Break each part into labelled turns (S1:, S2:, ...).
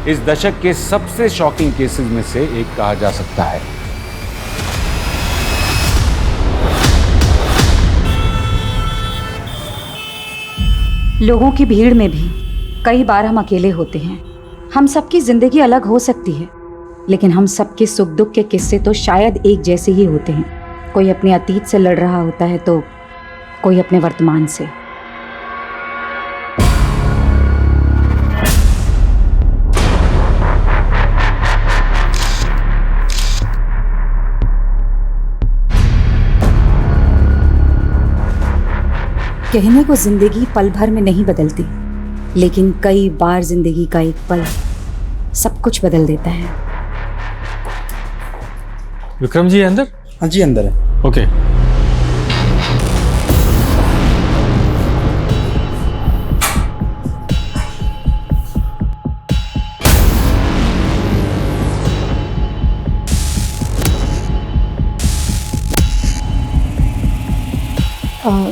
S1: इस दशक के सबसे शॉकिंग केसेस में से एक कहा जा सकता है।
S2: लोगों की भीड़ में भी कई बार हम अकेले होते हैं। हम सबकी जिंदगी अलग हो सकती है, लेकिन हम सबके सुख दुख के किस्से तो शायद एक जैसे ही होते हैं। कोई अपने अतीत से लड़ रहा होता है तो कोई अपने वर्तमान से। कहने को जिंदगी पल भर में नहीं बदलती, लेकिन कई बार जिंदगी का एक पल सब कुछ बदल देता है।
S3: विक्रम जी अंदर?
S4: हाँ जी अंदर है।
S3: ओके।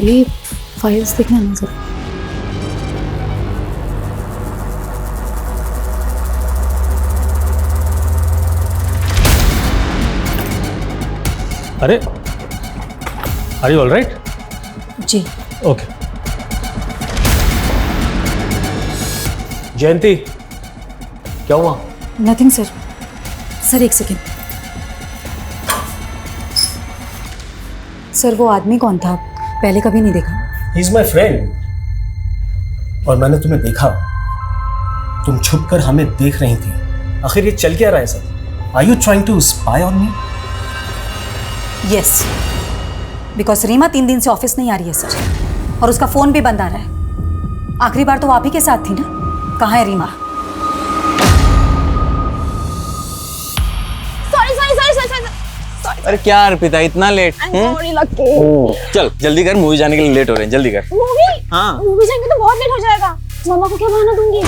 S2: ये फाइल्स देखना ना सर।
S3: अरे आर यू ऑल राइट?
S2: जी
S3: ओके।
S4: जयंती क्या हुआ?
S2: Nothing sir. सर एक सेकेंड। सर वो आदमी कौन था? पहले कभी नहीं देखा।
S4: He is my friend. और मैंने तुम्हें देखा, तुम छुपकर हमें देख रही थी। आखिर ये चल क्या रहा है sir? Are you trying to spy on me?
S2: Yes, because Reema 3 दिन से ऑफिस नहीं आ रही है सर, और उसका फोन भी बंद आ रहा है। आखिरी बार तो आप ही के साथ थी ना? कहाँ है रीमा?
S5: अरे क्या अर्पिता इतना लेट? चल जल्दी कर, मूवी जाने के लिए लेट हो रहे हैं, जल्दी कर।
S6: मूवी?
S5: हाँ
S6: मूवी जाएंगे तो बहुत लेट हो जाएगा। मामा को क्या बहाना दूंगी?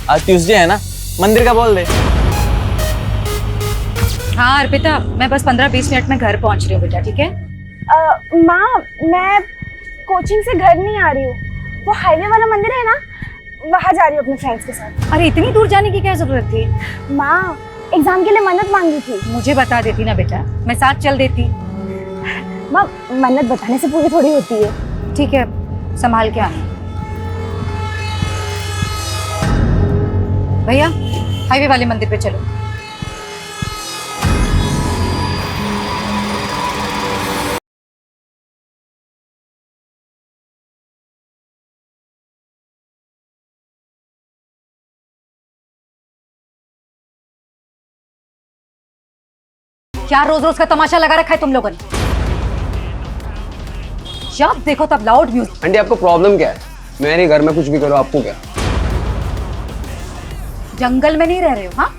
S5: आज ट्यूसडे है ना, मंदिर का बोल दे।
S2: हाँ अर्पिता, मैं बस 15-20 मिनट में घर पहुंच रही हूँ बेटा, ठीक है?
S6: माँ, मैं कोचिंग से घर नहीं आ रही हूँ। वो हाईवे वाला मंदिर है ना, वहाँ जा रही हूँ अपने फ्रेंड्स के साथ।
S2: अरे इतनी दूर जाने की क्या जरूरत थी?
S6: माँ, एग्जाम के लिए मन्नत मांगी थी।
S2: मुझे बता देती ना बेटा, मैं साथ चल देती।
S6: माँ, मन्नत बताने से पूरी थोड़ी होती है।
S2: ठीक है, संभाल के आना। भैया हाईवे वाले मंदिर पे चलो। क्या रोज रोज का तमाशा लगा रखा है तुम लोगों ने? जब देखो तब लाउड म्यूजिक।
S5: आंटी आपको प्रॉब्लम क्या है? मेरे घर में कुछ भी करो, आपको क्या?
S2: जंगल में नहीं रह रहे हो, हाँ?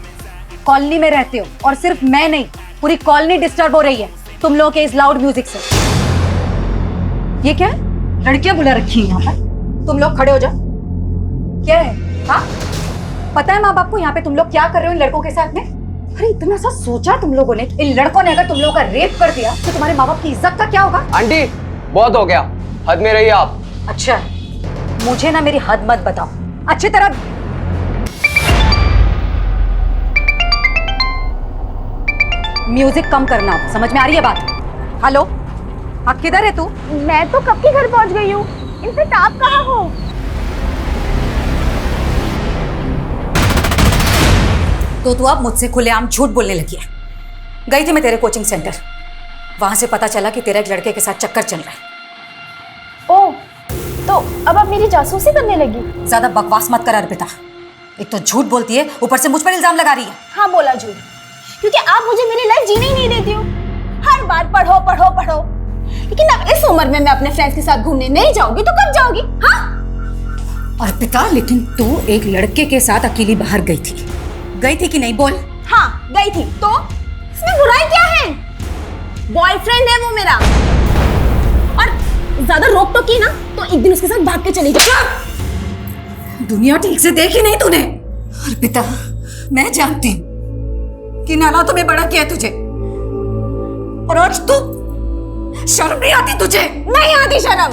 S2: कॉलोनी में रहते हो, और सिर्फ मैं नहीं, पूरी कॉलोनी डिस्टर्ब हो रही है तुम लोगों के इस लाउड म्यूजिक से। ये क्या है? लड़कियां बुला रखी हैं यहाँ पर। तुम लोग खड़े हो जाओ। क्या है? हाँ, पता है माँ बाप को यहाँ पे तुम लोग क्या कर रहे हो इन लड़कों के साथ में? अरे इतना सा सोचा तुम लोगों ने? इन लड़कों ने अगर तुम लोगों का रेप कर दिया तो तुम्हारे माँ बाप की इज्जत का क्या होगा?
S5: आंटी बहुत हो गया, हद में रहिए आप।
S2: अच्छा, मुझे ना मेरी हद मत बताओ, अच्छी तरह। म्यूजिक कम करना, समझ में आ रही है बात? हेलो, हाँ किधर है तू?
S6: मैं तो कब के घर पहुँच गई हूँ। इनफैक्ट आप कहाँ हो?
S2: तो तू अब मुझसे खुलेआम झूठ बोलने लगी है। गई थी मैं तेरे कोचिंग सेंटर, वहां से पता चला कि तेरा एक लड़के के साथ चक्कर चल रहा है।
S6: ओह, तो अब आप मेरी जासूसी करने लगी?
S2: ज्यादा बकवास मत कर अर्पिता। एक तो झूठ बोलती है, ऊपर से मुझ पर इल्जाम लगा रही है।
S6: हाँ बोला झूठ, क्योंकि आप मुझे मेरी लाइफ जीने ही नहीं देती हो। हर बार पढ़ो पढ़ो पढ़ो, लेकिन अब इस उम्र में मैं अपने फ्रेंड्स के साथ घूमने नहीं जाऊंगी तो कब जाओगी? हाँ
S2: अर्पिता, लेकिन तू एक लड़के के साथ अकेली बाहर गई थी कि नहीं? बोल।
S6: हाँ गई थी, तो इसमें बुराई क्या है? बॉयफ्रेंड है वो मेरा, और ज्यादा रोक टोक की ना तो एक दिन उसके साथ भाग के चली जाओ।
S2: दुनिया ठीक से देखी नहीं तूने अर्पिता। मैं जानती हूँ कि नाना में बड़ा किया तुझे, और आज तू शर्म नहीं आती तुझे?
S6: नहीं आती शर्म,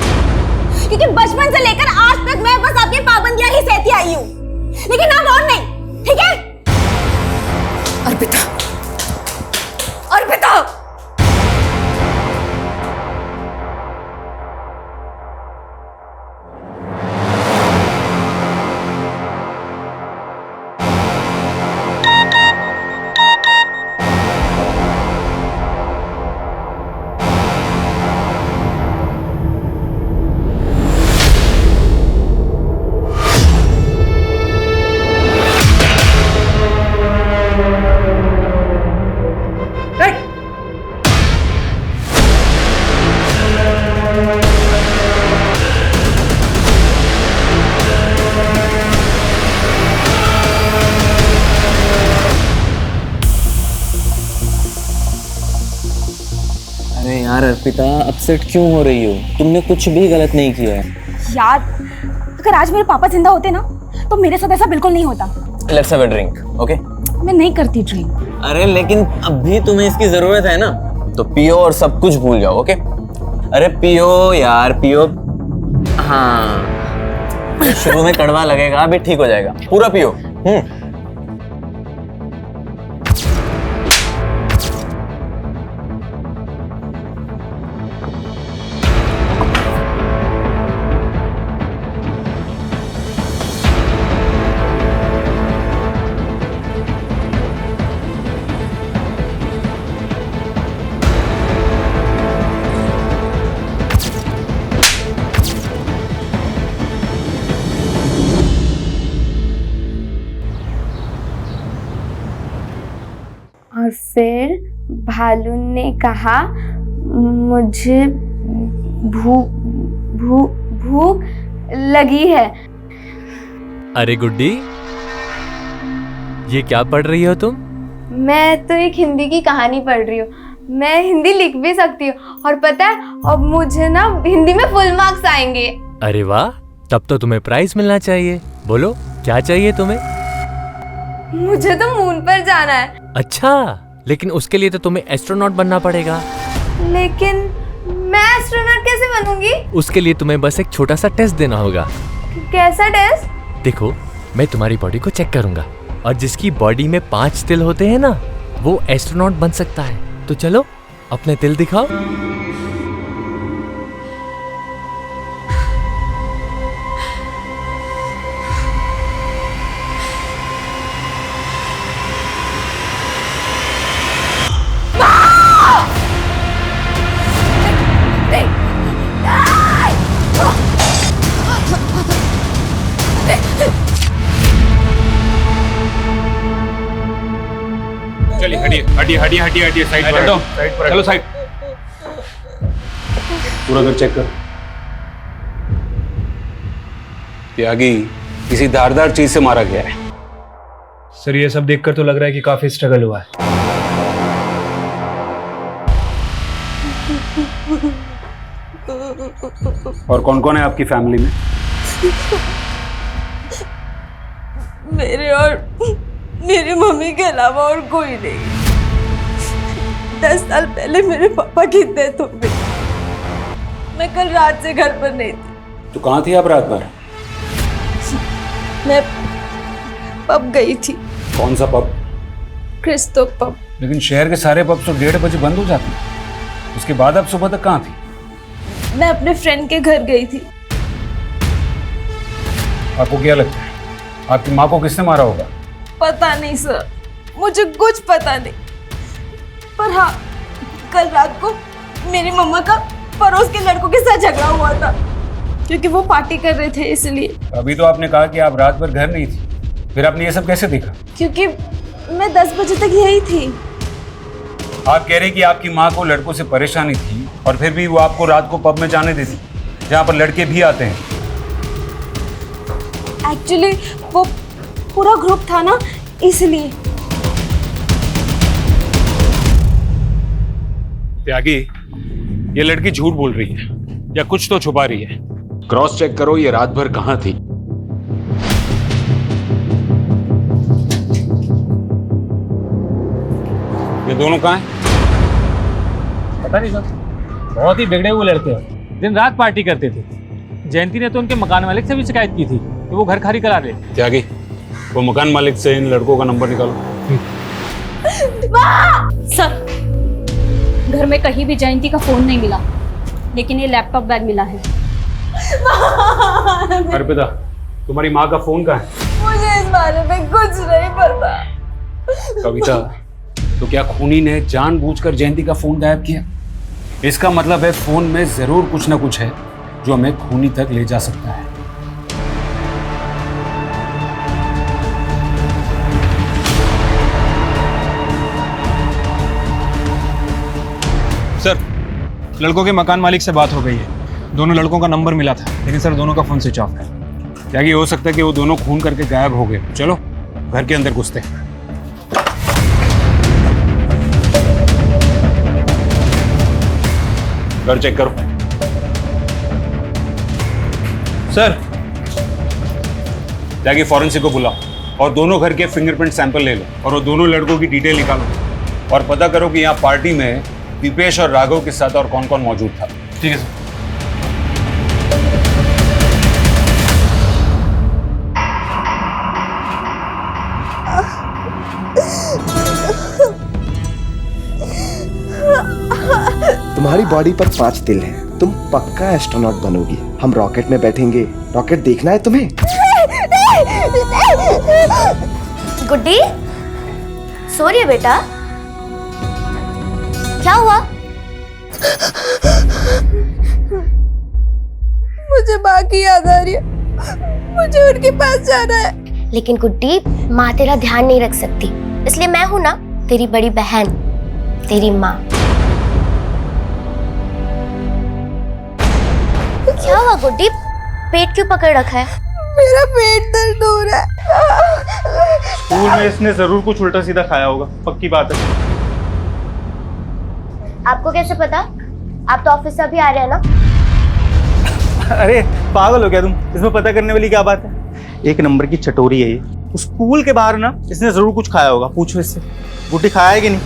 S6: क्योंकि बचपन से लेकर आज तक मैं बस आपकी पाबंदियां ही सहती आई हूँ। लेकिन अब और नहीं, ठीक है?
S2: अर्पिता, अर्पिता!
S5: अरे यार अर्पिता, अपसेट क्यों हो रही हो? तुमने कुछ भी गलत नहीं किया है।
S6: यार, अगर आज मेरे पापा जिंदा होते ना तो मेरे साथ ऐसा बिल्कुल नहीं होता।
S5: Let's have a drink, okay?
S6: मैं नहीं करती ड्रिंक।
S5: अरे लेकिन अभी तुम्हें इसकी जरूरत है ना, तो पियो और सब कुछ भूल जाओ, ओके? अरे पियो यार, पियो। हाँ, शुरू में कड़वा लगेगा, अभी ठीक हो जाएगा। पूरा पियो।
S7: और फिर भालू ने कहा, मुझे भूख लगी है।
S8: अरे गुड्डी, ये क्या पढ़ रही हो तुम?
S7: मैं तो एक हिंदी की कहानी पढ़ रही हूँ। मैं हिंदी लिख भी सकती हूँ और पता है अब मुझे ना हिंदी में फुल मार्क्स आएंगे।
S8: अरे वाह, तब तो तुम्हें प्राइज मिलना चाहिए। बोलो क्या चाहिए तुम्हें?
S7: मुझे तो मून पर जाना है।
S8: अच्छा, लेकिन उसके लिए तो तुम्हें एस्ट्रोनॉट बनना पड़ेगा।
S7: लेकिन मैं एस्ट्रोनॉट कैसे बनूंगी?
S8: उसके लिए तुम्हें बस एक छोटा सा टेस्ट देना होगा।
S7: कैसा टेस्ट?
S8: देखो, मैं तुम्हारी बॉडी को चेक करूंगा और जिसकी बॉडी में 5 तिल होते हैं ना, वो एस्ट्रोनॉट बन सकता है। तो चलो अपने तिल दिखाओ।
S1: चलिए हटिए साइड पर हटो, चलो साइड। पूरा घर चेक कर। त्यागी किसी धारदार चीज से मारा गया है।
S4: सर ये सब देखकर तो लग रहा है कि काफी स्ट्रगल हुआ है।
S1: और कौन कौन है आपकी फैमिली में?
S6: मेरे और मेरी मम्मी के अलावा और कोई नहीं। 10 साल पहले मेरे पापा की डेथ हो गई। मैं कल रात से घर पर नहीं थी।
S1: तो कहाँ थी आप रात भर?
S6: मैं पब गई थी।
S1: कौन सा पब?
S6: Christo pub.
S1: लेकिन शहर के सारे पब तो 1:30 बजे बंद हो जाते हैं। उसके बाद आप सुबह तक कहाँ थी?
S6: मैं अपने फ्रेंड के घर गई थी।
S1: आपको क्या लगता है आपकी माँ को किसने मारा होगा?
S6: पता नहीं सर, मुझे कुछ पता नहीं। पर हाँ, कल रात को मेरी मम्मा का पड़ोस के लड़कों के साथ झगड़ा हुआ था, क्योंकि वो पार्टी कर रहे थे इसलिए।
S1: अभी तो आपने कहा कि आप रात भर घर नहीं थी, फिर आपने ये सब कैसे देखा?
S6: क्योंकि मैं 10 बजे तक यही थी।
S1: आप कह रहे कि आपकी माँ को लड़कों से परेशानी थी और फिर भी वो आपको रात को पब में जाने देती जहाँ पर लड़के भी आते हैं।
S6: एक्चुअली वो पूरा ग्रुप था ना, इसलिए।
S1: त्यागी, ये लड़की झूठ बोल रही है या कुछ तो छुपा रही है। क्रॉस चेक करो ये रात भर कहाँ थी। ये दोनों कहाँ हैं?
S3: पता नहीं सर, बहुत ही बिगड़े हुए लड़के हैं। दिन रात पार्टी करते थे। जयंती ने तो उनके मकान मालिक से भी शिकायत की थी कि वो घर खाली करा ले।
S1: त्यागी, वो मकान मालिक से इन लड़कों का नंबर निकालो।
S6: सर, घर में कहीं भी जयंती का फोन नहीं मिला, लेकिन ये लैपटॉप बैग मिला है।
S1: अर्पिता, तुम्हारी माँ का फोन कहाँ है?
S7: मुझे इस बारे में कुछ नहीं पता।
S1: कविता, तो क्या खूनी ने जानबूझकर जयंती का फोन गायब किया? इसका मतलब है फोन में जरूर कुछ ना कुछ है जो हमें खूनी तक ले जा सकता है।
S9: सर, लड़कों के मकान मालिक से बात हो गई है। दोनों लड़कों का नंबर मिला था, लेकिन सर दोनों का फोन स्विच ऑफ है।
S1: क्या ये हो सकता है कि वो दोनों खून करके गायब हो गए? चलो घर के अंदर घुसते हैं। घर चेक करो।
S9: सर,
S1: जाके फॉरेंसिक को बुलाओ और दोनों घर के फिंगरप्रिंट सैंपल ले लो और वो दोनों लड़कों की डिटेल निकालो और पता करो कि यहाँ पार्टी में दीपेश और राघव के साथ और कौन कौन मौजूद था।
S9: ठीक है सर।
S10: तुम्हारी बॉडी पर 5 तिल हैं। तुम पक्का एस्ट्रोनॉट बनोगी। हम रॉकेट में बैठेंगे। रॉकेट देखना है तुम्हें?
S7: गुड्डी, सो रही है बेटा? क्या हुआ?
S6: मुझे माँ की याद आ रही है, मुझे उनके पास जाना है।
S7: लेकिन गुड्डी, माँ तेरा ध्यान नहीं रख सकती, इसलिए मैं हूं ना, तेरी बड़ी बहन, तेरी माँ। क्या हुआ गुड्डी? पेट क्यों पकड़ रखा है?
S6: मेरा पेट दर्द हो रहा है।
S9: स्कूल में इसने जरूर कुछ उल्टा सीधा खाया होगा, पक्की बात है।
S7: आपको कैसे पता? आप तो ऑफिस से अभी आ रहे हैं ना?
S9: अरे पागल हो क्या तुम? इसमें पता करने वाली क्या बात है? एक नंबर की चटोरी है ये। स्कूल के बाहर ना इसने जरूर कुछ खाया होगा, पूछो इससे। गुड्डी खाया है कि नहीं?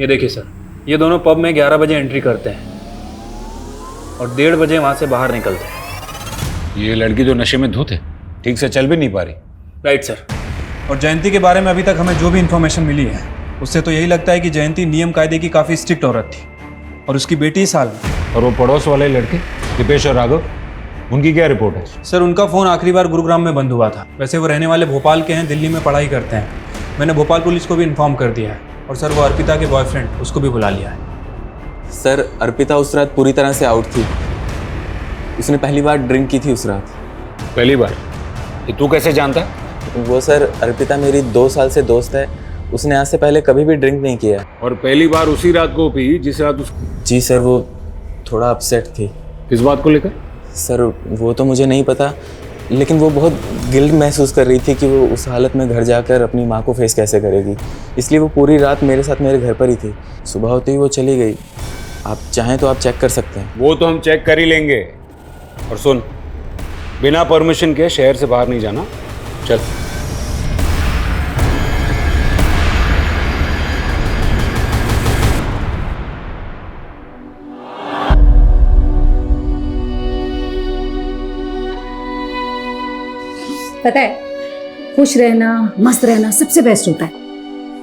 S9: ये देखिए सर, ये दोनों पब में 11 बजे एंट्री करते हैं और 1:30 बजे वहाँ से बाहर निकलते हैं।
S1: ये लड़की जो नशे में धुत है, ठीक से चल भी नहीं पा रही।
S9: Right sir. और जयंती के बारे में अभी तक हमें जो भी इन्फॉर्मेशन मिली है, उससे तो यही लगता है कि जयंती नियम कायदे की काफ़ी स्ट्रिक्ट औरत थी और उसकी बेटी साल में।
S1: और वो पड़ोस वाले लड़के दीपेश और राघव, उनकी क्या रिपोर्ट है?
S9: सर, उनका फ़ोन आखिरी बार गुरुग्राम में बंद हुआ था। वैसे वो रहने वाले भोपाल के हैं, दिल्ली में पढ़ाई करते हैं। मैंने भोपाल पुलिस को भी इन्फॉर्म कर दिया है। और सर, वो अर्पिता के बॉयफ्रेंड, उसको भी बुला लिया है।
S5: सर, अर्पिता उस रात पूरी तरह से आउट थी। उसने पहली बार ड्रिंक की थी उस रात।
S1: पहली बार? ये तू कैसे जानता है?
S5: वो सर, अर्पिता मेरी 2 साल से दोस्त है। उसने आज से पहले कभी भी ड्रिंक नहीं किया।
S1: और पहली बार उसी रात को पी जिस रात
S5: जी सर, वो थोड़ा अपसेट थी।
S1: किस बात को लेकर?
S5: सर, वो तो मुझे नहीं पता, लेकिन वो बहुत गिल्ट महसूस कर रही थी कि वो उस हालत में घर जाकर अपनी माँ को फेस कैसे करेगी। इसलिए वो पूरी रात मेरे साथ मेरे घर पर ही थी। सुबह होते ही वो चली गई। आप चाहें तो आप चेक कर सकते हैं।
S1: वो तो हम चेक कर ही लेंगे। और सुन, बिना परमिशन के शहर से बाहर नहीं जाना। चल।
S2: पता है, खुश रहना, मस्त रहना सबसे बेस्ट होता है।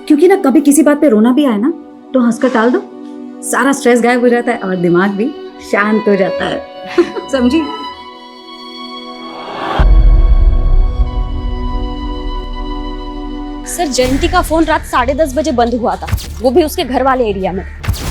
S2: क्योंकि ना कभी किसी बात पे रोना भी आए ना, तो हंसकर टाल दो, सारा स्ट्रेस गायब हो जाता है और दिमाग भी शांत हो जाता है। समझी?
S6: सर, जयंती का फोन रात 10:30 बजे बंद हुआ था, वो भी उसके घर वाले एरिया में।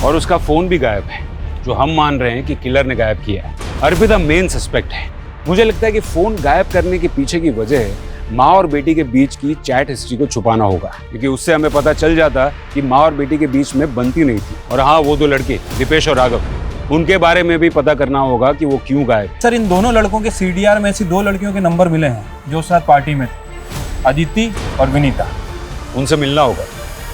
S1: और उसका फोन भी गायब है, जो हम मान रहे हैं कि किलर ने गायब किया है। अर्पिता मेन सस्पेक्ट है। मुझे लगता है कि फोन गायब करने के पीछे की वजह माँ और बेटी के बीच की चैट हिस्ट्री को छुपाना होगा, क्योंकि उससे हमें पता चल जाता कि माँ और बेटी के बीच में बनती नहीं थी। और हाँ, वो 2 लड़के दीपेश और राघव, उनके बारे में भी पता करना होगा कि वो क्यों गायब।
S9: सर, इन दोनों लड़कों के CDR में ऐसी 2 लड़कियों के नंबर मिले हैं जो साथ पार्टी में थे, अदिति और विनीता।
S1: उनसे मिलना होगा,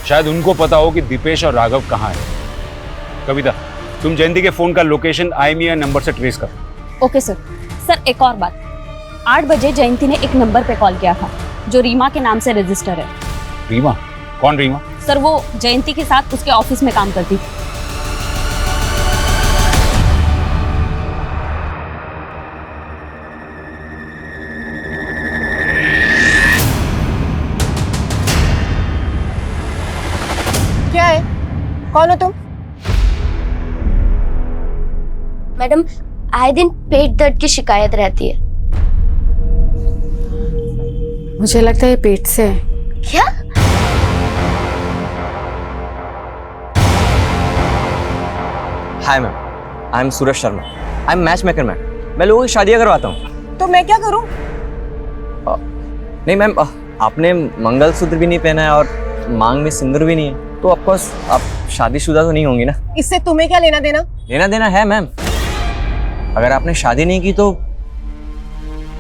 S1: शायद उनको पता हो कि दीपेश और राघव कहाँ है। कविता, तुम जयंती के फोन का लोकेशन IMEI नंबर से ट्रेस करो।
S6: Okay sir. सर, एक और बात, 8 बजे जयंती ने एक नंबर पे कॉल किया था जो रीमा के नाम से रजिस्टर है।
S1: रीमा? कौन रीमा?
S6: सर वो जयंती के साथ उसके ऑफिस में काम करती थी।
S11: क्या है? कौन हो तुम?
S7: मैडम आए दिन पेट दर्द की शिकायत रहती है।
S2: मुझे लगता है ये पेट से है।
S7: क्या?
S12: Hi ma'am, I am Suraj Sharma. I am match maker ma'am. मैं लोगों की शादियां करवाता हूँ।
S11: तो मैं क्या करूं?
S12: नहीं मैम, आपने मंगलसूत्र भी नहीं पहना है और मांग में सिंदूर भी नहीं है, तो ऑफकोर्स आप शादीशुदा तो नहीं होंगी ना।
S11: इससे तुम्हें क्या लेना देना?
S12: लेना देना है मैम। अगर आपने शादी नहीं की तो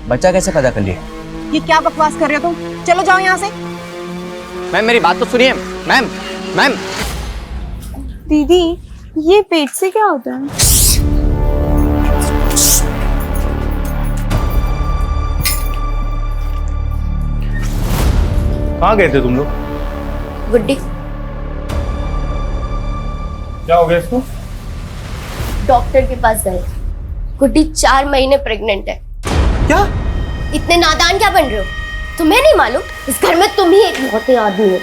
S12: बच्चा कैसे पैदा कर लिया?
S11: ये क्या बकवास कर रहे हो तुम? चलो जाओ यहाँ से।
S12: मैम मेरी बात तो सुनिए। मैम मैम
S6: दीदी ये पेट से क्या होता है?
S9: कहाँ गए थे तुम लोग?
S7: गुड्डी
S9: क्या हो गया इसको?
S7: डॉक्टर के पास गए। गुड्डी 4 महीने प्रेग्नेंट है।
S9: क्या?
S7: इतने नादान क्या बन रहे हो? तुम्हें नहीं मालूम इस घर में तुम ही एक लौते आदमी हो।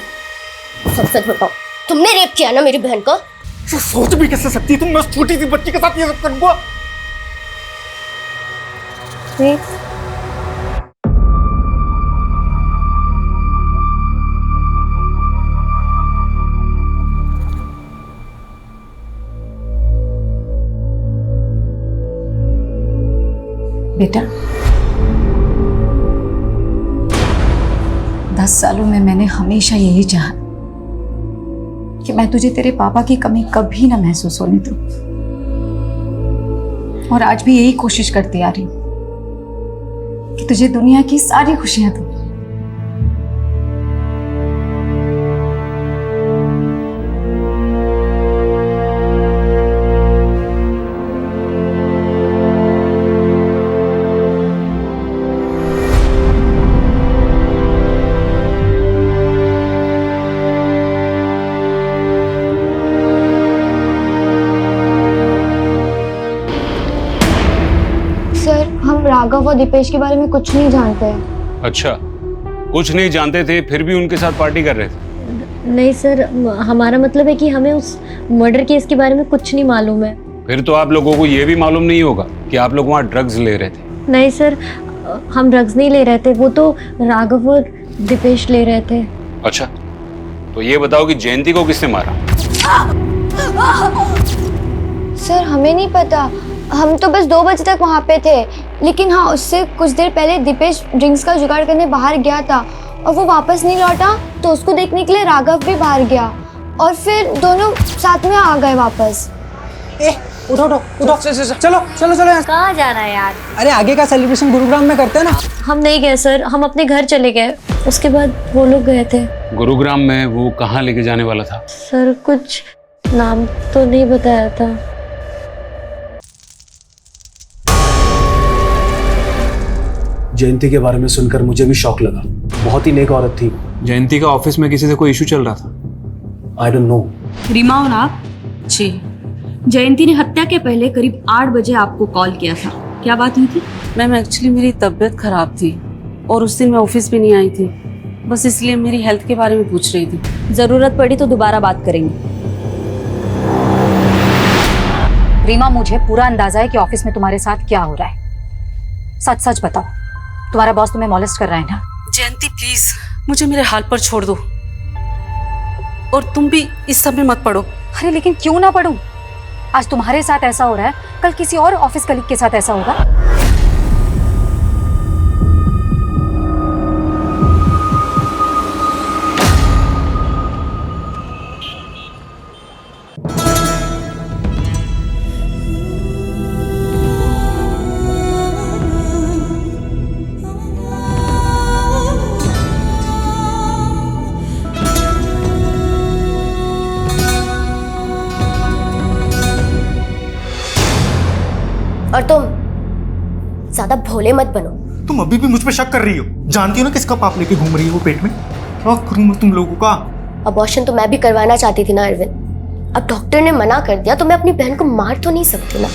S7: सच सच बताओ, तुमने रेप किया ना मेरी बहन को?
S9: सोच भी कैसे सकती है तुम? मैं उस छोटी सी बच्ची के साथ ये सब करूंगा?
S2: बेटा 10 सालों में मैंने हमेशा यही चाहा कि मैं तुझे तेरे पापा की कमी कभी ना महसूस होने दूं, और आज भी यही कोशिश करती आ रही हूं कि तुझे दुनिया की सारी खुशियां दूं।
S7: राघव और दीपेश के बारे में कुछ नहीं जानते हैं।
S1: अच्छा, कुछ नहीं जानते थे फिर भी उनके साथ पार्टी कर रहे थे?
S13: नहीं सर, हमारा मतलब है कि हमें उस मर्डर केस के बारे में कुछ नहीं मालूम है।
S1: फिर तो आप लोगों को ये भी मालूम नहीं होगा कि आप लोग वहाँ ड्रग्स ले रहे थे।
S13: नहीं सर, हम ड्रग्स नहीं ले रहे थे, वो तो राघव और दीपेश ले रहे थे।
S1: अच्छा, तो ये बताओ कि जयंती को किसने मारा?
S7: सर हमें नहीं पता, हम तो बस 2 बजे तक वहाँ पे थे। लेकिन हाँ, उससे कुछ देर पहले दीपेश ड्रिंक्स का जुगाड़ करने बाहर गया था और वो वापस नहीं लौटा, तो उसको देखने के लिए राघव भी बाहर गया और फिर दोनों साथ में आ गए वापस।
S11: उठो उठो उठो, चलो चलो चलो चलो।
S13: कहाँ जाना है यार?
S11: अरे आगे का सेलिब्रेशन गुरुग्राम में करते हैं ना।
S13: हम नहीं गए सर, हम अपने घर चले गए, उसके बाद वो लोग गए थे।
S1: गुरुग्राम में वो कहाँ लेके जाने वाला था?
S13: सर कुछ नाम तो नहीं बताया था।
S4: जयंती के बारे में सुनकर मुझे भी शौक लगा। बहुत ही नेक औरत थी।
S5: जयंती का ऑफिस में किसी से कोई इशू चल रहा था?
S4: I don't know.
S6: रीमा और आप? जी। जयंती ने हत्या के पहले करीब 8 बजे आपको कॉल किया था, क्या बात हुई थी?
S14: मैम एक्चुअली मेरी तबीयत खराब थी और उस दिन मैं ऑफिस भी नहीं आई थी, बस इसलिए मेरी हेल्थ के बारे में पूछ रही थी।
S6: जरूरत पड़ी तो दोबारा बात करेंगे।
S2: रीमा, मुझे पूरा अंदाजा है कि ऑफिस में तुम्हारे साथ क्या हो रहा है। सच सच बताओ, तुम्हारा बॉस तुम्हें मॉलेस्ट कर रहा है ना?
S14: जयंती प्लीज मुझे मेरे हाल पर छोड़ दो और तुम भी इस सब में मत पड़ो।
S2: अरे लेकिन क्यों ना पढ़ूं? आज तुम्हारे साथ ऐसा हो रहा है, कल किसी और ऑफिस कलीग के साथ ऐसा होगा।
S7: और तुम ज्यादा भोले मत बनो।
S9: तुम अभी भी मुझ पे शक कर रही हो? जानती हो ना किसका पाप लेके घूम रही है वो पेट में? क्या करूं मैं तुम लोगों का?
S15: अबॉर्शन तो मैं भी करवाना चाहती थी ना अरविंद। अब डॉक्टर ने मना कर दिया तो मैं अपनी बहन को मार तो नहीं सकती ना।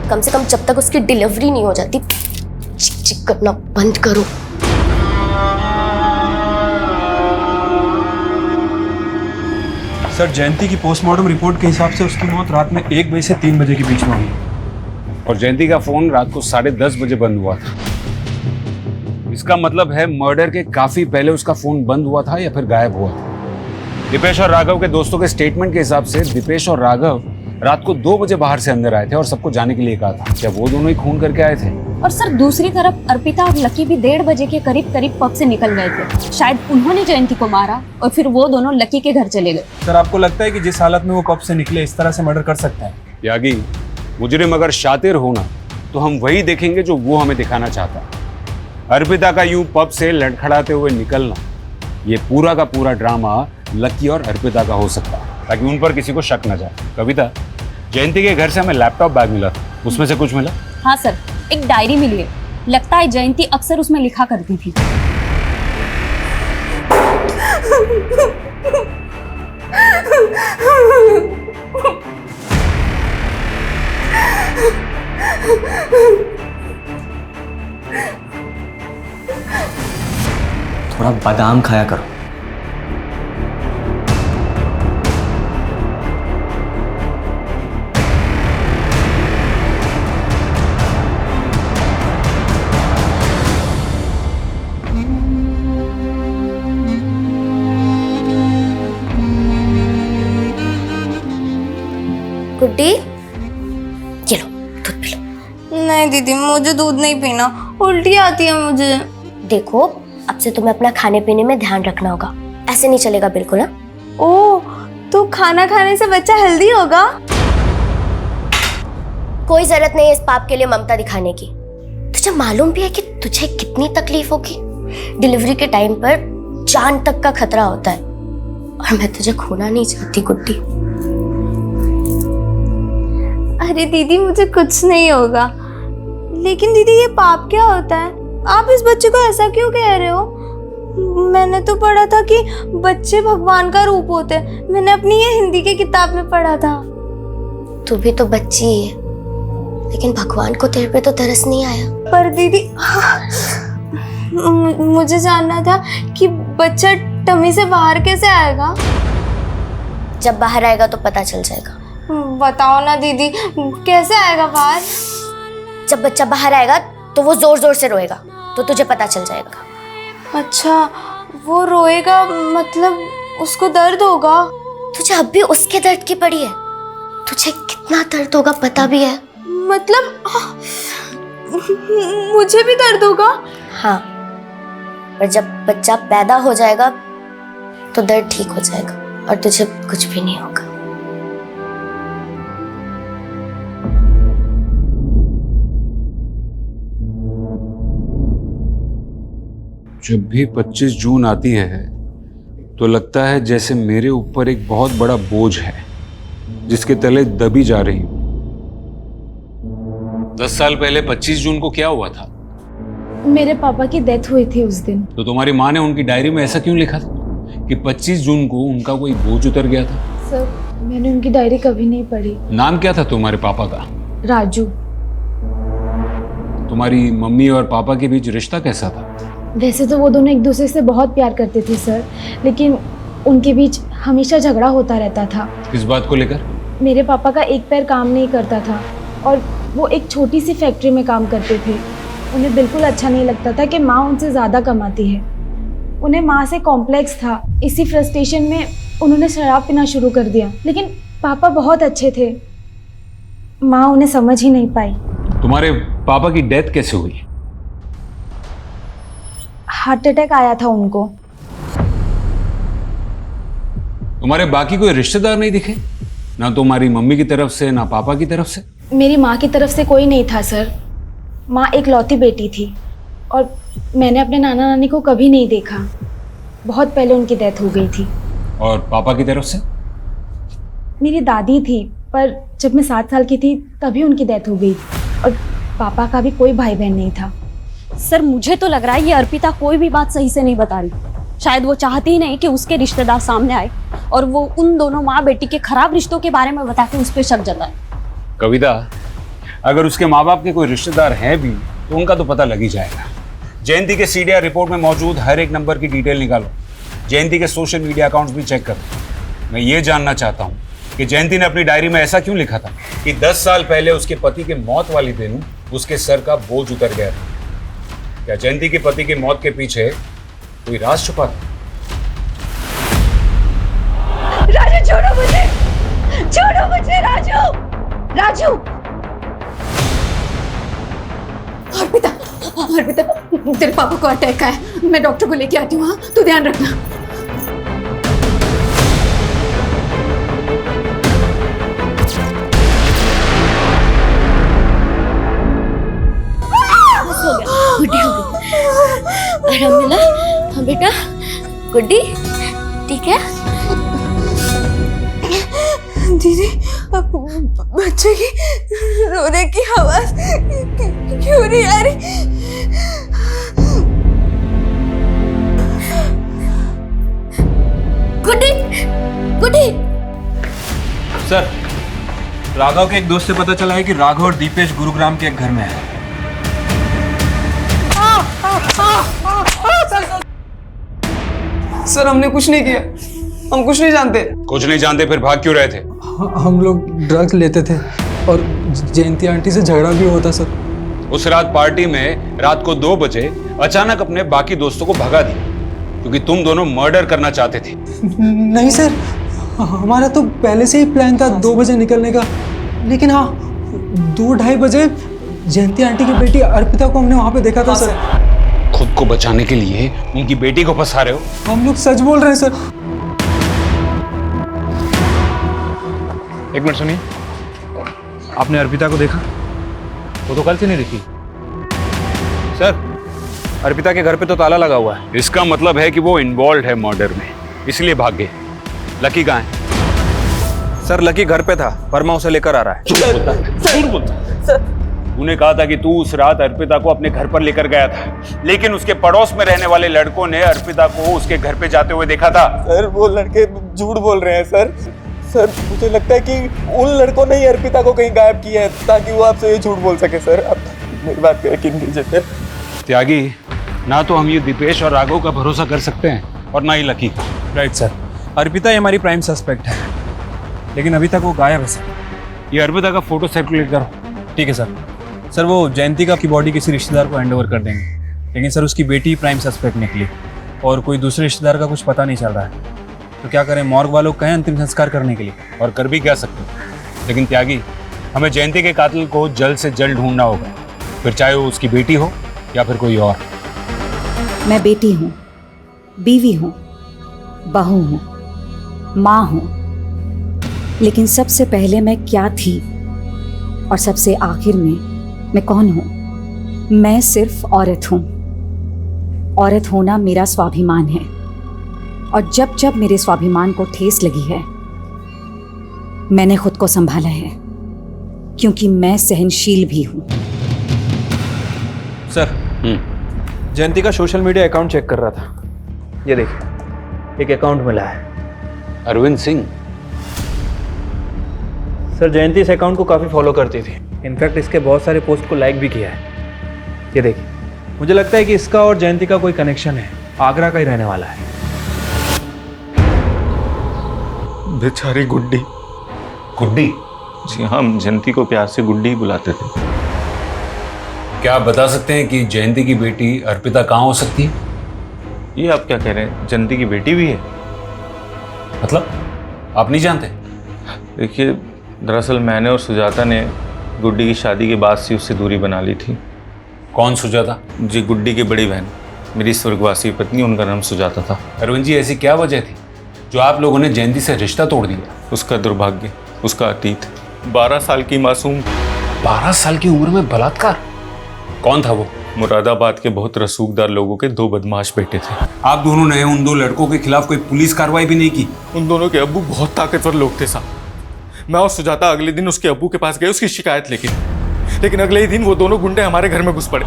S15: कम से कम जब तक उसकी डिलीवरी नहीं हो जाती चिक चिक करना बंद करो।
S16: सर, जयंती की पोस्टमार्टम रिपोर्ट के हिसाब से उसकी मौत रात में 1 बजे से 3 बजे के बीच में हुई
S1: और जयंती का फोन रात को 10:30 बजे बंद हुआ था। इसका मतलब है मर्डर के काफी पहले उसका फोन बंद हुआ था या फिर गायब हुआ था। दीपेश और राघव के दोस्तों के स्टेटमेंट के हिसाब से दीपेश और राघव रात को 2 बजे बाहर से अंदर आए थे और सबको जाने के लिए कहा था। क्या वो दोनों ही खून करके आए थे?
S6: और सर दूसरी तरफ अर्पिता और लकी भी 1:30 बजे के करीब पब से निकल गए थे। शायद उन्होंने जयंती को मारा और फिर वो दोनों लकी के घर चले गए।
S16: सर, आपको लगता है कि जिस हालत में वो पब से निकले इस तरह से मर्डर कर सकते हैं?
S1: यागी, मुजरिम अगर शातिर होना तो हम वही देखेंगे जो वो हमें दिखाना चाहता है। अर्पिता का यूं पब से लड़खड़ाते हुए निकलना, ये पूरा का पूरा ड्रामा लकी और अर्पिता का हो सकता है ताकि उन पर किसी को शक न जाए। कविता, जयंती के घर से हमें लैपटॉप बैग मिला था, उसमें से कुछ मिला?
S6: हाँ सर, एक डायरी मिली है। लगता है जयंती अक्सर उसमें लिखा करती थी।
S12: थोड़ा बादाम खाया करो।
S15: गुड्डी, ये लो दूध पी लो।
S7: नहीं दीदी, मुझे दूध नहीं पीना, उल्टी आती है मुझे।
S15: देखो, अब से तुम्हें अपना खाने पीने में ध्यान रखना होगा, ऐसे नहीं चलेगा बिल्कुल। ना
S7: ओह, तो खाना खाने से बच्चा हेल्दी होगा?
S15: कोई जरूरत नहीं है इस पाप के लिए ममता दिखाने की। तुझे मालूम भी है कि तुझे कितनी तकलीफ होगी? डिलीवरी के टाइम पर जान तक का खतरा होता है और मैं तुझे खोना नहीं चाहती गुड्डी।
S7: अरे दीदी, मुझे कुछ नहीं होगा। लेकिन दीदी, ये पाप क्या होता है? आप इस बच्चे को ऐसा क्यों कह रहे हो? मैंने तो पढ़ा था कि बच्चे भगवान का रूप होते हैं। मैंने अपनी ये हिंदी की किताब में पढ़ा था।
S15: तू भी तो बच्ची ही है, लेकिन भगवान को तेरे पे तो तरस नहीं आया।
S7: पर दीदी, मुझे जानना था कि बच्चा टमी से बाहर कैसे आएगा?
S15: जब बाहर आएगा तो पता चल जाएगा।
S7: बताओ ना दीदी, कैसे आएगा बाहर?
S15: जब बच्चा बाहर आएगा तो वो जोर जोर से रोएगा, तो तुझे पता चल जाएगा।
S7: अच्छा, वो रोएगा मतलब उसको दर्द होगा?
S15: तुझे अब भी उसके दर्द की पड़ी है? तुझे कितना दर्द होगा पता भी है?
S7: मतलब मुझे भी दर्द होगा?
S15: हाँ, पर जब बच्चा पैदा हो जाएगा तो दर्द ठीक हो जाएगा और तुझे कुछ भी नहीं होगा।
S1: जब भी 25 जून आती है तो लगता है जैसे मेरे ऊपर एक बहुत बड़ा बोझ है जिसके तले दबी जा रही हूं। 10 साल पहले 25 जून को क्या हुआ था?
S13: मेरे पापा की डेथ हुई थी उस दिन।
S1: तो तुम्हारी माँ ने उनकी डायरी में ऐसा क्यों लिखा था कि 25 जून को उनका कोई बोझ उतर गया था?
S13: सर, मैंने उनकी डायरी कभी नहीं पढ़ी।
S1: नाम क्या था तुम्हारे पापा का?
S13: राजू।
S1: तुम्हारी मम्मी और पापा के बीच रिश्ता कैसा था?
S13: वैसे तो वो दोनों एक दूसरे से बहुत प्यार करते थे सर, लेकिन उनके बीच हमेशा झगड़ा होता रहता था।
S1: किस बात को लेकर?
S13: मेरे पापा का एक पैर काम नहीं करता था और वो एक छोटी सी फैक्ट्री में काम करते थे। उन्हें बिल्कुल अच्छा नहीं लगता था कि माँ उनसे ज़्यादा कमाती है। उन्हें माँ से कॉम्प्लेक्स था। इसी फ्रस्ट्रेशन में उन्होंने शराब पीना शुरू कर दिया। लेकिन पापा बहुत अच्छे थे, माँ उन्हें समझ ही नहीं पाई।
S1: तुम्हारे पापा की डेथ कैसे हुई?
S13: हार्ट अटैक आया था उनको।
S1: तुम्हारे बाकी कोई रिश्तेदार नहीं दिखे? ना तुम्हारी मम्मी की तरफ से ना पापा की तरफ से?
S13: मेरी माँ की तरफ से कोई नहीं था सर। माँ एक लौती बेटी थी और मैंने अपने नाना नानी को कभी नहीं देखा। बहुत पहले उनकी डेथ हो गई थी।
S1: और पापा की तरफ से?
S13: मेरी दादी थी, पर जब मैं 7 साल की थी तभी उनकी डेथ हो गई और पापा का भी कोई भाई बहन नहीं था।
S6: सर, मुझे तो लग रहा है ये अर्पिता कोई भी बात सही से नहीं बता रही। शायद वो चाहती ही नहीं कि उसके रिश्तेदार सामने आए और वो उन दोनों माँ बेटी के खराब रिश्तों के बारे में बता के उस पर शक जताए।
S1: कविता, अगर उसके माँ बाप के कोई रिश्तेदार हैं भी तो उनका तो पता लग ही जाएगा। जयंती के सीडीआर रिपोर्ट में मौजूद हर एक नंबर की डिटेल निकालो। जयंती के सोशल मीडिया अकाउंट्स भी चेक करो। मैं ये जानना चाहता हूँ कि जयंती ने अपनी डायरी में ऐसा क्यों लिखा था कि 10 साल पहले उसके पति के मौत वाली दिन उसके सर का बोझ उतर गया था। क्या जयंती के पति की मौत के पीछे कोई राज छुपा था?
S2: राजू छोड़ो मुझे, छोड़ो मुझे राजू, राजू। अर्पिता, अर्पिता, तेरे पापा को अटैक आया, मैं डॉक्टर को लेके आती हूँ। हाँ, तू ध्यान रखना।
S15: गुड्डी हो गई, आराम मिला? हाँ बेटा, गुड्डी ठीक है?
S17: दीदी, बच्चे की रोने की आवाज क्यों नहीं आ रही?
S15: गुड्डी, गुड्डी।
S16: सर, राघव के एक दोस्त से पता चला है कि राघव और दीपेश गुरुग्राम के एक घर में है।
S11: सर, हमने कुछ नहीं किया, हम कुछ नहीं जानते।
S1: कुछ नहीं जानते फिर भाग क्यों रहे थे?
S11: हम लोग ड्रग्स लेते थे और जयंती आंटी से झगड़ा भी होता सर।
S1: उस रात पार्टी में रात को 2 बजे अचानक अपने बाकी दोस्तों को भगा दिया क्योंकि तुम दोनों मर्डर करना चाहते थे।
S11: नहीं सर, हमारा तो पहले से ही प्लान था 2 बजे निकलने का, लेकिन हाँ 2-2:30 बजे जयंती आंटी की बेटी अर्पिता को हमने वहां पे देखा था सर।
S1: खुद को बचाने के लिए उनकी बेटी को फंसा रहे हो?
S11: हम लोग सच बोल रहे हैं सर।
S16: एक मिनट सुनिए, आपने अर्पिता को देखा? वो तो कल से नहीं दिखी। सर, अर्पिता के घर पे तो ताला लगा हुआ है।
S1: इसका मतलब है कि वो इन्वॉल्व है मर्डर में, इसलिए भाग गए। लकी कहाँ है?
S16: सर, लकी घर पे था, वर्मा उसे लेकर आ रहा है।
S1: झूठ बोलता। तूने कहा था कि तू उस रात अर्पिता को अपने घर पर लेकर गया था, लेकिन उसके पड़ोस में रहने वाले लड़कों ने अर्पिता को उसके घर पे जाते हुए देखा था।
S9: सर, वो लड़के झूठ बोल रहे हैं सर। सर, मुझे लगता है कि उन लड़कों ने ही अर्पिता को कहीं गायब किया है ताकि वो आपसे ये झूठ बोल सके सर। आप मेरी बात पे यकीन कीजिए सर।
S1: त्यागी, ना तो हम ये दीपेश और राघव का भरोसा कर सकते हैं और ना ही लकी का।
S16: राइट सर, अर्पिता ही हमारी प्राइम सस्पेक्ट है, लेकिन अभी तक वो गायब है सर।
S1: ये अर्पिता का फोटो सर्कुलेट करो।
S16: ठीक है सर। सर, वो जयंती का की बॉडी किसी रिश्तेदार को हैंड ओवर कर देंगे, लेकिन सर उसकी बेटी प्राइम सस्पेक्ट निकली और कोई दूसरे रिश्तेदार का कुछ पता नहीं चल रहा है। तो क्या करें, मॉर्ग वालों कहें अंतिम संस्कार करने के लिए?
S1: और कर भी क्या सकते हैं, लेकिन त्यागी हमें जयंती के कातिल को जल्द से जल्द ढूंढना होगा, फिर चाहे वो उसकी बेटी हो या फिर कोई और।
S2: मैं बेटी हूँ, बीवी हूँ, बहू हूँ, माँ हूँ, लेकिन सबसे पहले मैं क्या थी और सबसे आखिर में मैं कौन हूँ? मैं सिर्फ औरत हूँ। औरत होना मेरा स्वाभिमान है और जब जब मेरे स्वाभिमान को ठेस लगी है मैंने खुद को संभाला है, क्योंकि मैं सहनशील भी हूँ।
S16: सर, जयंती का सोशल मीडिया अकाउंट चेक कर रहा था। ये देखिए, एक अकाउंट मिला है।
S1: अरविंद सिंह।
S16: सर, जयंती इस अकाउंट को काफ़ी फॉलो करती थी, इनफैक्ट इसके बहुत सारे पोस्ट को लाइक भी किया है। ये देखिए, मुझे लगता है कि इसका और जयंती का कोई कनेक्शन है, आगरा का ही रहने वाला है।
S9: बेचारी गुड्डी।
S1: गुड्डी?
S5: जी, हम जयंती को प्यार से गुड्डी बुलाते थे।
S1: क्या आप बता सकते हैं कि जयंती की बेटी अर्पिता कहाँ हो सकती है?
S5: ये आप क्या कह रहे हैं, जयंती की बेटी भी है?
S1: मतलब आप नहीं जानते?
S5: देखिए, दरअसल मैंने और सुजाता ने गुड्डी की शादी के बाद से उससे दूरी बना ली थी।
S1: कौन सुजाता?
S5: जी, गुड्डी की बड़ी बहन, मेरी स्वर्गवासी पत्नी, उनका नाम सुजाता था।
S1: अरविंद जी, ऐसी क्या वजह थी जो आप लोगों ने जयंती से रिश्ता तोड़ दिया?
S5: उसका दुर्भाग्य, उसका अतीत। 12 साल की मासूम।
S1: 12 साल की उम्र में बलात्कार? कौन था वो?
S5: मुरादाबाद के बहुत रसूखदार लोगों के 2 बदमाश बेटे थे।
S1: आप दोनों ने उन 2 लड़कों के खिलाफ कोई पुलिस कार्रवाई भी नहीं की?
S9: उन दोनों के अब्बू बहुत ताकतवर लोग थे साहब। मैं और सुजाता अगले दिन उसके अब्बू के पास गए उसकी शिकायत लेकिन अगले ही दिन वो दोनों गुंडे हमारे घर में घुस पड़े।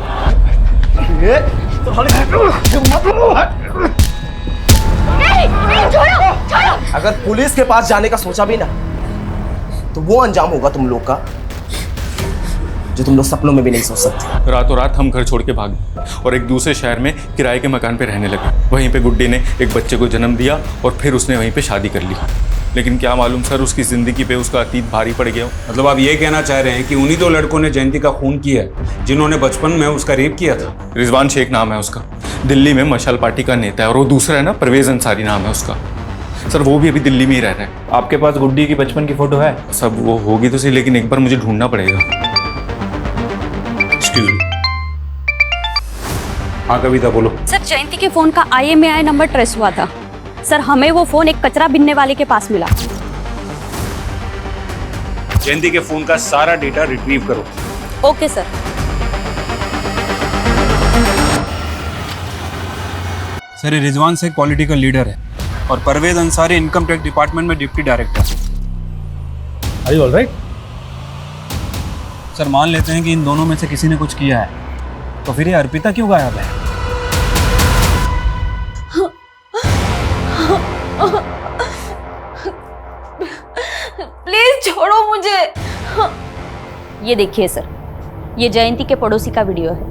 S15: छोड़ो छोड़ो।
S10: अगर पुलिस के पास जाने का सोचा भी ना तो वो अंजाम होगा तुम लोग का जो तुम लोग सपनों में भी नहीं सोच सकते।
S5: रातों रात हम घर छोड़ के भागे और एक दूसरे शहर में किराए के मकान पे रहने लगे। वहीं पे गुड्डी ने एक बच्चे को जन्म दिया और फिर उसने वहीं पे शादी कर ली। लेकिन क्या मालूम सर, उसकी ज़िंदगी पे उसका अतीत भारी पड़ गया।
S1: मतलब आप ये कहना चाह रहे हैं कि उन्हीं दो लड़कों ने जयंती का खून किया है जिन्होंने बचपन में उसका रेप किया था?
S5: रिजवान शेख नाम है उसका, दिल्ली में मशाल पार्टी का नेता है। और वो दूसरा है ना, परवेज अंसारी नाम है उसका। सर वो भी अभी दिल्ली में ही रह रहा है।
S16: आपके पास गुड्डी की बचपन की फोटो है?
S5: सब वो होगी तो सही, लेकिन एक बार मुझे ढूंढना पड़ेगा।
S1: Excuse me. हाँ कविता बोलो।
S18: सर जयंती के फोन का IMEI नंबर ट्रेस हुआ था। सर हमें वो फोन एक कचरा बिनने वाले के पास मिला।
S1: जयंती के फोन का सारा डेटा रिट्रीव करो।
S18: Okay sir.
S16: सर ये रिजवान शेख पॉलिटिकल लीडर है और Parvez Ansari income tax department में deputy director.
S9: Are you all right?
S16: Sir मान लेते हैं कि इन दोनों में से किसी ने कुछ किया है, तो फिर ये अर्पिता क्यों गायब है?
S6: प्लीज छोड़ो मुझे।
S18: ये देखिए सर, ये जयंती के पड़ोसी का वीडियो है।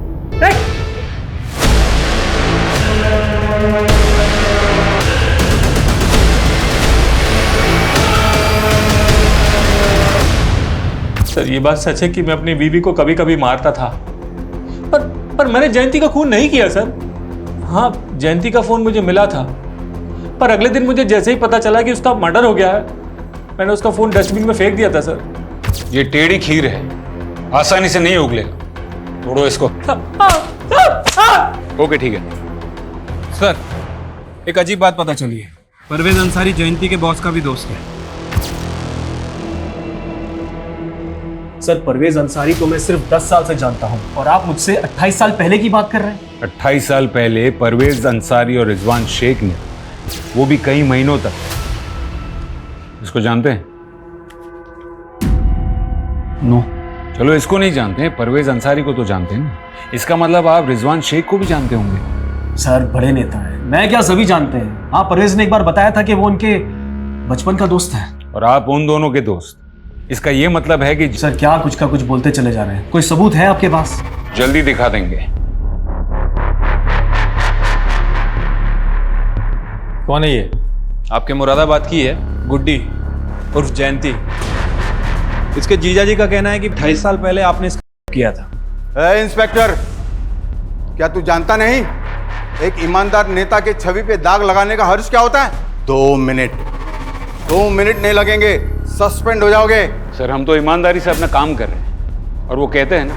S5: सर ये बात सच है कि मैं अपनी बीवी को कभी कभी मारता था, पर मैंने जयंती का खून नहीं किया सर। हाँ जयंती का फोन मुझे मिला था, पर अगले दिन मुझे जैसे ही पता चला कि उसका मर्डर हो गया है, मैंने उसका फोन डस्टबिन में फेंक दिया था सर।
S1: ये टेढ़ी खीर है, आसानी से नहीं उगलेगा। तोड़ो इसको। ओके ठीक है।
S16: सर एक अजीब बात पता चली है, परवेज अंसारी जयंती के बॉस का भी दोस्त है।
S4: सर परवेज अंसारी को मैं सिर्फ 10 साल से जानता हूं और आप मुझसे 28 साल पहले की बात कर रहे हैं।
S1: 28 साल पहले परवेज अंसारी और रिजवान शेख ने, वो भी कई महीनों तक, इसको जानते हैं?
S16: नो।
S1: चलो इसको नहीं जानते हैं, परवेज अंसारी को तो जानते हैं ना। इसका मतलब आप रिजवान शेख को भी जानते होंगे।
S4: सर बड़े नेता है, मैं क्या सभी जानते हैं। हाँ परवेज ने एक बार बताया था कि वो उनके बचपन का दोस्त है।
S1: और आप उन दोनों के दोस्त, इसका ये मतलब है कि
S4: सर क्या कुछ का कुछ बोलते चले जा रहे हैं। कोई सबूत है आपके पास?
S1: जल्दी दिखा देंगे।
S16: कौन है ये? आपके मुरादाबाद की है गुड्डी उर्फ जयंती। इसके जीजा जी का कहना है कि 28 साल पहले आपने इसको किया था।
S19: इंस्पेक्टर, क्या तू जानता नहीं एक ईमानदार नेता के छवि पे दाग लगाने का हर्ज क्या होता है? 2 मिनट नहीं लगेंगे, सस्पेंड हो जाओगे।
S1: सर हम तो ईमानदारी से अपना काम कर रहे हैं, और वो कहते हैं ना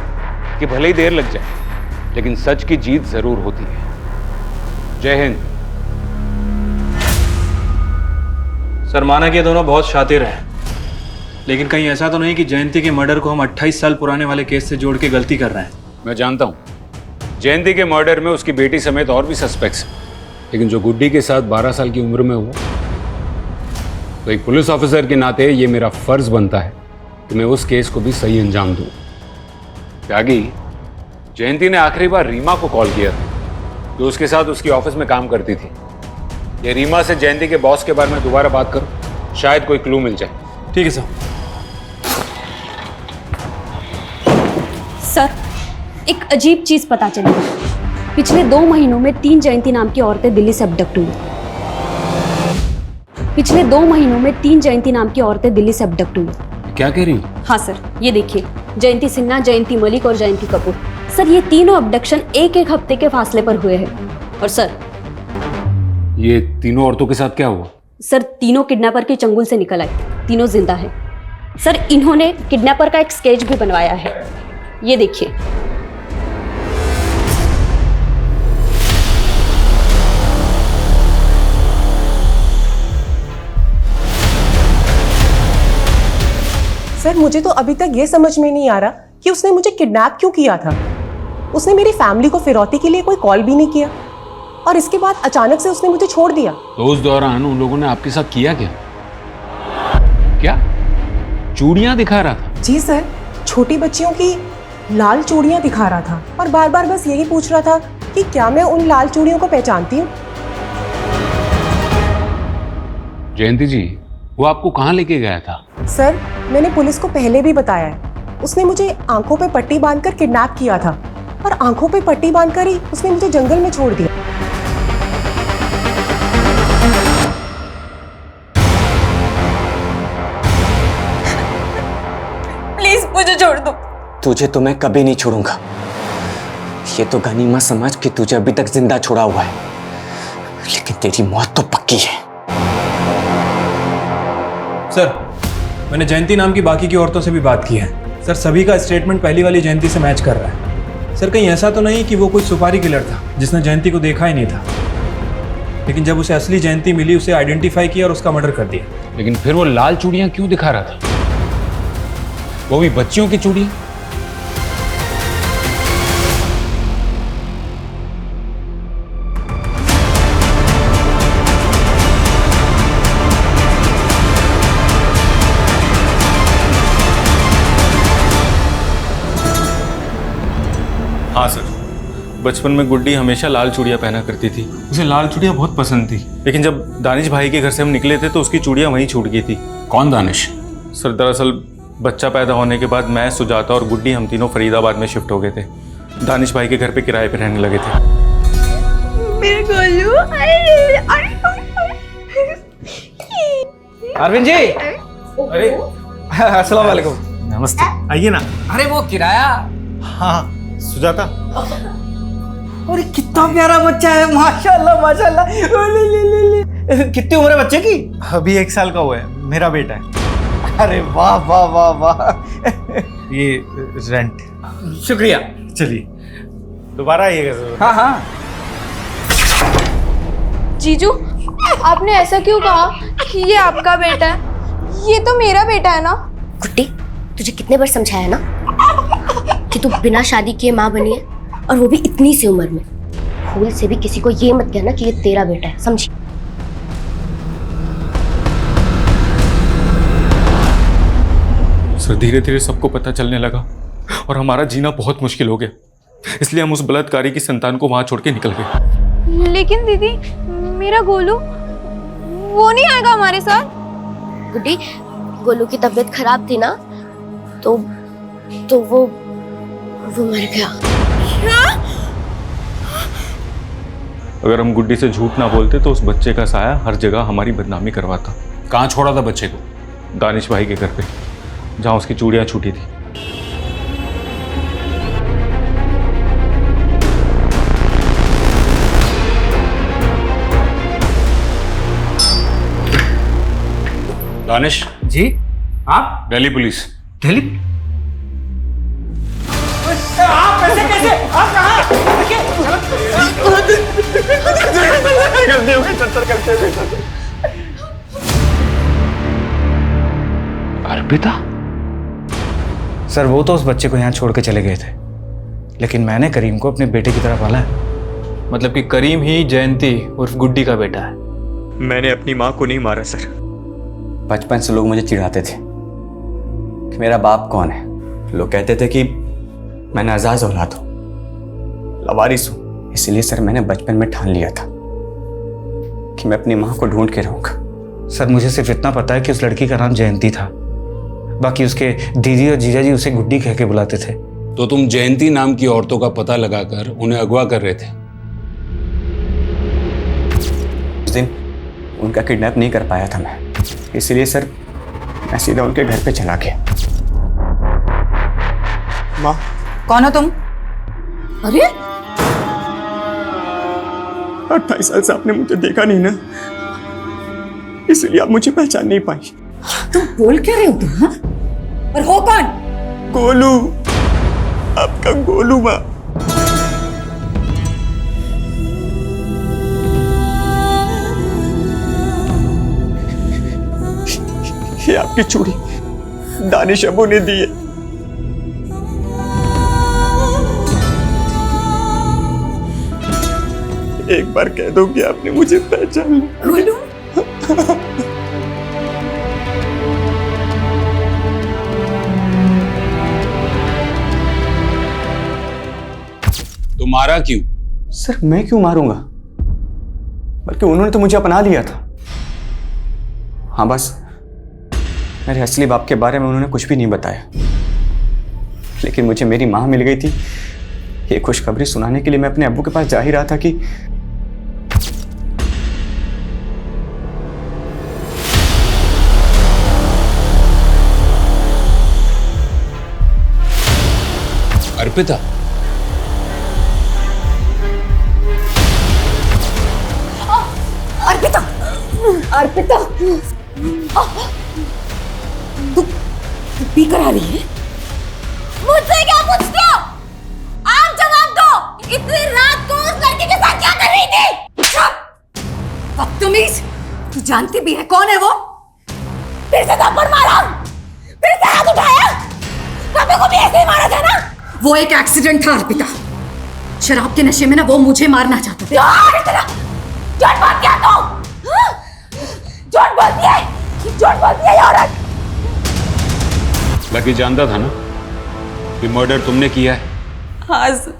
S1: कि भले ही देर लग जाए लेकिन सच की जीत जरूर होती है। जय हिंद।
S16: सर माना कि ये दोनों बहुत शातिर हैं, लेकिन कहीं ऐसा तो नहीं कि जयंती के मर्डर को हम 28 साल पुराने वाले केस से जोड़ के गलती कर रहे हैं?
S1: मैं जानता हूँ जयंती के मर्डर में उसकी बेटी समेत और भी सस्पेक्ट्स हैं, लेकिन जो गुड्डी के साथ 12 साल की उम्र में हुआ, तो एक पुलिस ऑफिसर के नाते ये मेरा फर्ज बनता है कि मैं उस केस को भी सही अंजाम दूं। त्यागी, जयंती ने आखिरी बार रीमा को कॉल किया था, जो उसके साथ उसकी ऑफिस में काम करती थी। ये रीमा से जयंती के बॉस के बारे में दोबारा बात करो, शायद कोई क्लू मिल जाए।
S16: ठीक है सर।
S18: सर एक अजीब चीज पता चली। पिछले 2 महीनों में 3 जयंती नाम की औरतें दिल्ली से अबडक्ट हुई। पिछले 2 महीनों में 3 जयंती नाम की औरतें दिल्ली से अबडक्ट हुई।
S1: क्या कह रही?
S18: हाँ सर, ये देखिए, जयंती सिन्हा, जयंती मलिक और जयंती कपूर। सर ये तीनों अबडक्शन एक हफ्ते के फासले पर हुए हैं। और सर
S1: ये तीनों औरतों के साथ क्या हुआ?
S18: सर तीनों किडनैपर के चंगुल से निकल आई, तीनों जिंदा हैं। सर इन्होंने किडनैपर का एक स्केच भी बनवाया है, ये देखिए।
S20: सर मुझे तो अभी तक ये समझ में नहीं आ रहा कि उसने मुझे किडनैप क्यों किया था। उसने मेरी फैमिली को फिरौती के लिए कोई कॉल भी नहीं किया और इसके बाद अचानक से उसने मुझे छोड़ दिया।
S1: तो उस दौरान उन लोगों ने आपके साथ किया क्या? क्या चूड़ियां दिखा रहा था?
S20: जी सर, छोटी बच्चियों की लाल चूड़ियां दिखा रहा था और बार बार बस यही पूछ रहा था कि क्या मैं उन लाल चूड़ियों को पहचानती हूँ।
S1: जयंती जी, वो आपको कहाँ लेके गया था?
S20: सर, मैंने पुलिस को पहले भी बताया है। उसने मुझे आंखों पे पट्टी बांधकर किडनैप किया था और आंखों पे पट्टी बांधकर ही उसने मुझे जंगल में छोड़ दिया।
S6: प्लीज मुझे छोड़ दो।
S5: तुझे तो मैं कभी नहीं छोड़ूंगा। ये तो गनीमत समझ कि तुझे अभी तक जिंदा छोड़ा हुआ है, लेकिन तेरी मौत तो पक्की है।
S16: सर, मैंने जयंती नाम की बाकी की औरतों से भी बात की है। सर, सभी का स्टेटमेंट पहली वाली जयंती से मैच कर रहा है। सर, कहीं ऐसा तो नहीं कि वो कोई सुपारी किलर था जिसने जयंती को देखा ही नहीं था, लेकिन जब उसे असली जयंती मिली उसे आइडेंटिफाई किया और उसका मर्डर कर दिया।
S1: लेकिन फिर वो लाल चूड़ियां क्यों दिखा रहा था? वो भी बच्चियों की चूड़ियां?
S16: हाँ सर, बचपन में गुड्डी हमेशा लाल चूड़ियाँ पहना करती थी। उसे लाल चूड़ियाँ बहुत पसंद थी, लेकिन जब दानिश भाई के घर से हम निकले थे तो उसकी चूड़ियाँ वहीं छूट गई थी।
S1: कौन दानिश?
S16: सर, दरअसल बच्चा पैदा होने के बाद मैं, सुजाता और गुड्डी हम तीनों फरीदाबाद में शिफ्ट हो गए थे। दानिश भाई के घर पे किराए पे रहने लगे थे।
S17: मेरे गोलू,
S9: अरविंद जी, अरे अस्सलाम वालेकुम।
S16: नमस्ते,
S9: आइए ना।
S11: अरे वो किराया।
S9: हाँ सुजाता।
S11: अरे कितना प्यारा बच्चा है, माशाल्लाह माशाल्लाह। ले। कितनी उम्र है बच्चे की?
S9: अभी 1 साल का हुआ है, मेरा बेटा है।
S11: अरे वाह वाह वाह वाह।
S9: ये रेंट।
S11: शुक्रिया।
S9: चलिए, दोबारा आइएगा जरूर।
S11: हाँ हाँ।
S6: जीजू, आपने ऐसा क्यों कहा कि ये आपका बेटा है? ये तो मेरा बेटा है ना।
S15: गुड्डी, तुझे कितने बार समझाया ना कि तू बिना शादी किए माँ बनी है, और वो भी इतनी सी उम्र में। भूल से भी किसी को ये मत कहना कि ये तेरा बेटा है, समझी?
S16: सर, धीरे धीरे सबको पता चलने लगा और हमारा जीना बहुत मुश्किल हो गया, इसलिए हम उस बलात्कारी की संतान को वहां छोड़ के निकल गए।
S6: लेकिन दीदी, मेरा गोलू वो नहीं आएगा हमारे साथ।
S15: गुड्डी, गोलू की तबीयत खराब थी ना, तो वो मर गया।
S16: अगर हम गुड्डी से झूठ ना बोलते तो उस बच्चे का साया हर जगह हमारी बदनामी करवाता।
S1: कहाँ छोड़ा था बच्चे को?
S16: दानिश भाई के घर पे, जहां उसकी चूड़ियां छूटी थी।
S1: दानिश
S11: जी, आप?
S1: दिल्ली पुलिस।
S11: दिल्ली? आप कैसे? आप कहाँ?
S1: अर्पिता?
S9: सर, वो तो उस बच्चे को यहाँ छोड़ के चले गए थे, लेकिन मैंने करीम को अपने बेटे की तरह पाला है।
S16: मतलब कि करीम ही जयंती उर्फ गुड्डी का बेटा है। मैंने अपनी माँ को नहीं मारा सर।
S5: बचपन से लोग मुझे चिढ़ाते थे कि मेरा बाप कौन है। लोग कहते थे कि मैं नाजायज औलाद हूँ, लवारिस हूँ। इसलिए सर, मैंने बचपन में ठान लिया था कि मैं अपनी माँ को ढूंढ के रहूँगा।
S9: सर, मुझे सिर्फ इतना पता है कि उस लड़की का नाम जयंती था, बाकी उसके दीदी और जीजा जी उसे गुड्डी कह के बुलाते थे।
S1: तो तुम जयंती नाम की औरतों का पता लगाकर उन्हें अगवा कर रहे थे?
S5: उस दिन उनका किडनैप नहीं कर पाया था मैं, इसलिए सर मैं सीधा उनके घर पे चला गया।
S9: माँ,
S2: कौन हो तुम? अरे
S5: 28 साल से आपने मुझे देखा नहीं ना, इसलिए आप मुझे पहचान नहीं पाई।
S2: तुम बोल क्या रहे हो तुम? हाँ? और हो कौन?
S5: गोलू, आपका गोलू। माँ, ये आपकी चूड़ी दानिश अबू ने दी है। एक बार कह दो कि आपने मुझे पहचान लिया।
S1: तो मारा क्यों?
S5: सर, मैं क्यों मारूंगा, बल्कि उन्होंने तो मुझे अपना लिया था। हाँ बस मेरे असली बाप के बारे में उन्होंने कुछ भी नहीं बताया, लेकिन मुझे मेरी माँ मिल गई थी। ये खुशखबरी सुनाने के लिए मैं अपने अब्बू के पास जा ही रहा था कि
S1: अर्पिता,
S2: अर्पिता, अर्पिता, तू पी कर आ रही है?
S6: मुझसे क्या पूछते हो? आप जवाब दो। इतनी रात को उस लड़के के साथ क्या कर रही थी?
S2: बदतमीज, तू जानती भी है कौन है वो?
S6: फिर से थप्पड़ मारा, फिर से हाथ उठाया। पापा को भी ऐसे ही मारा था ना?
S2: वो एक एक्सीडेंट था अर्पिता। शराब के नशे में ना वो मुझे मारना चाहता था।
S6: झूठ बोलती है तू, झूठ बोलती है, झूठ बोलती है ये औरत।
S1: लकी जानता था ना कि मर्डर तुमने किया है?
S14: हाँ सर,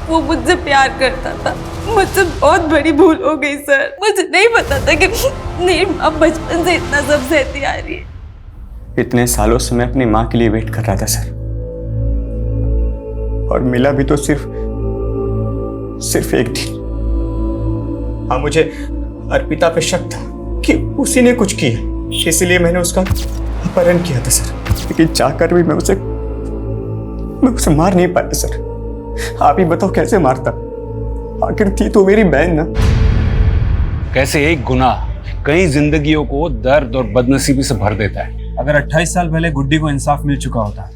S14: वो मुझसे प्यार करता था। मुझसे बहुत बड़ी भूल हो गई सर। मुझे नहीं पता था कि मेरी माँ बचपन से इतना सब सहती आ रही है।
S5: इतने सालों से मैं अपनी माँ के लिए वेट कर रहा था सर, और मिला भी तो सिर्फ एक दिन। हाँ, मुझे अर्पिता पे शक था कि उसी ने कुछ किया, इसलिए मैंने उसका अपहरण किया था सर। लेकिन चाहकर भी मैं उसे मार नहीं पाया सर। आप ही बताओ कैसे मारता? आखिर थी तो मेरी बहन ना।
S1: कैसे एक गुनाह कई जिंदगियों को दर्द और बदनसीबी से भर देता है।
S16: अगर 28 साल पहले गुड्डी को इंसाफ मिल चुका होता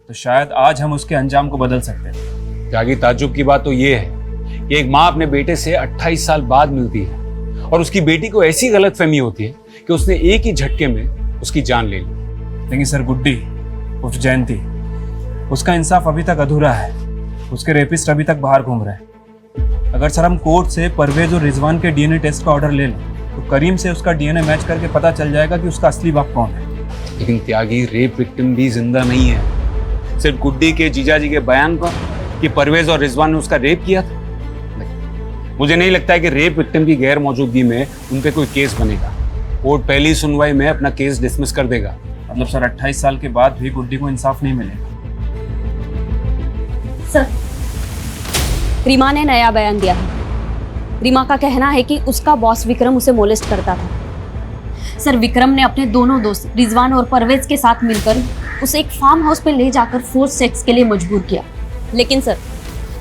S16: तो शायद आज हम उसके अंजाम को बदल सकते थे।
S1: त्यागी, ताज्जुब की बात तो ये है कि एक माँ अपने बेटे से 28 साल बाद मिलती है और उसकी बेटी को ऐसी गलतफहमी होती है कि उसने एक ही झटके में उसकी जान ले ली।
S16: लेकिन सर, गुड्डी उर्फ जयंती, उसका इंसाफ अभी तक अधूरा है। उसके रेपिस्ट अभी तक बाहर घूम रहे हैं। अगर सर हम कोर्ट से परवेज और रिजवान के डीएनए टेस्ट का ऑर्डर ले लें तो करीम से उसका डीएनए मैच करके पता चल जाएगा कि उसका असली बाप कौन है।
S1: लेकिन त्यागी, रेप विक्टिम भी जिंदा नहीं है। सिर्फ गुड्डी के जीजाजी के बयान पर कि परवेज और रिजवान ने उसका रेप किया था, मुझे नहीं लगता है कि रेप विक्टिम की गैर मौजूदगी में उन पे कोई केस बनेगा। कोर्ट पहली सुनवाई में अपना केस डिसमिस कर देगा।
S16: मतलब सर 28 साल के बाद भी गुड्डी को इंसाफ नहीं मिलेगा।
S18: सर, रीमा ने नया बयान दिया है। रीमा का कहना है कि उसका बॉस विक्रम उसे मोलेस्ट करता था। सर, विक्रम ने अपने दोनों दोस्त रिजवान और परवेज के साथ मिलकर उसे एक फार्म हाउस पे ले जाकर फोर्स सेक्स के लिए मजबूर किया। लेकिन सर,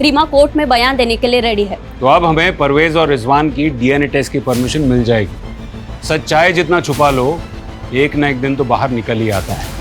S18: रीमा कोर्ट में बयान देने के लिए रेडी है।
S1: तो अब हमें परवेज और रिजवान की डीएनए टेस्ट की परमिशन मिल जाएगी। सच्चाई जितना छुपा लो, एक ना एक दिन तो बाहर निकल ही आता है।